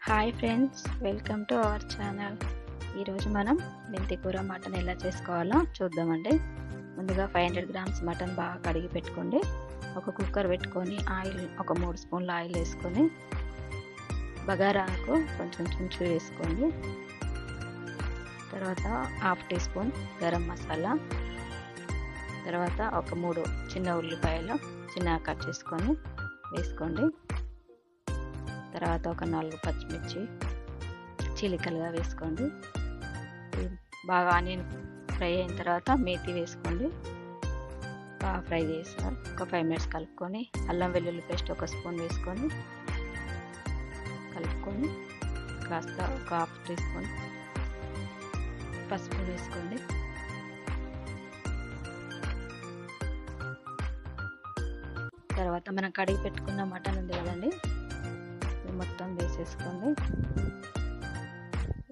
Hi friends, welcome to our channel. ఈరోజు మనం మెంతి కూర మటన్ ఎలా చేసుకోవాలో చూద్దామండి. ముందుగా 500 గ్రామ్స్ మటన్ బాగా కడిగి పెట్టుకోండి. ఒక కుక్కర్ పెట్టుకొని ఆయిల్ ఒక 3 స్పూన్ల ఆయిల్ వేసుకొని బగారాకు కొంచెం చుంచు వేసుకోండి. తర్వాత half teaspoon garam masala, తర్వాత ఒక 3 చిన్న ఉల్లిపాయలు చిన్నగా కట్ చేసుకొని వేసుకోండి. తర్వాత ఒక 4 పచ్చిమిర్చి చిలికలుగా వేసుకోండి. బాగా ఆనియన్ ఫ్రై అయిన తర్వాత మేతి వేసుకోండి. బాగా ఫ్రై చేస్తారు. ఒక 5 మినిట్స్ కలుపుకొని అల్లం వెల్లుల్లి పేస్ట్ ఒక స్పూన్ వేసుకొని కలుపుకొని కాస్త ఒక హాఫ్ టీ స్పూన్ పసుపు వేసుకోండి. తర్వాత మనం కడిగి పెట్టుకున్న మటన్ ఉంది కదండి, మొత్తం వేసేసుకోండి.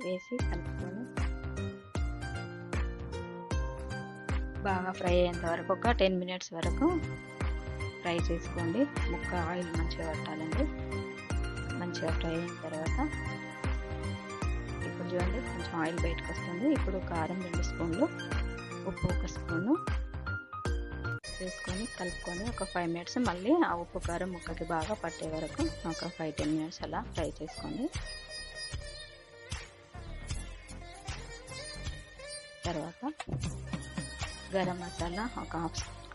వేసి కలుపుకొని బాగా ఫ్రై అయ్యేంత వరకు ఒక 10 మినిట్స్ వరకు ఫ్రై చేసుకోండి. ముక్క ఆయిల్ మంచిగా పట్టాలండి. మంచిగా ఫ్రై అయిన తర్వాత ఇప్పుడు చూడండి కొంచెం ఆయిల్ బయటకు వస్తుంది. ఇప్పుడు కారం 2 స్పూన్లు, ఉప్పు 1 స్పూను వేసుకొని కలుపుకొని ఒక 5 మినిట్స్ మళ్ళీ ఆ ఉప్పు కారం ముక్కకి బాగా పట్టే వరకు ఒక 5-10 మినిట్స్ అలా ఫ్రై చేసుకోండి. తర్వాత గరం మసాలా ఒక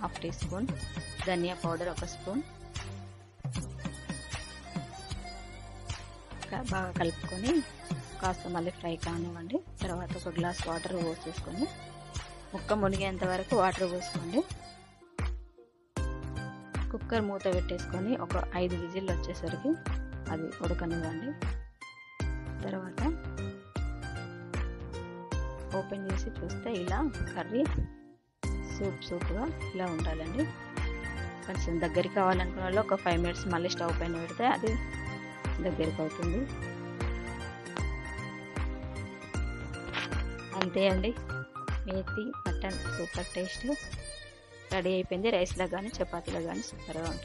హాఫ్ టీ స్పూన్, ధనియా పౌడర్ 1 స్పూన్ బాగా కలుపుకొని కాస్త మళ్ళీ ఫ్రై కానివ్వండి. తర్వాత ఒక గ్లాస్ వాటర్ పోసేసుకొని ముక్క మునిగేంత వరకు వాటర్ పోసుకోండి. కుక్కర్ మూత పెట్టేసుకొని ఒక 5 విజిల్లు వచ్చేసరికి అది ఉడకనివ్వండి. తర్వాత ఓపెన్ చేసి చూస్తే ఇలా కర్రీ సూప్గా ఇలా ఉండాలండి. కొంచెం దగ్గరికి కావాలనుకున్న వాళ్ళు ఒక 5 మినిట్స్ మళ్ళీ స్టవ్ పైన పెడితే అది దగ్గరికి అవుతుంది. అంతే అండి, methi mutton super taste ready అయిపోయింది. రైస్లో కానీ చపాతీలో కానీ సూపర్గా ఉంటుంది.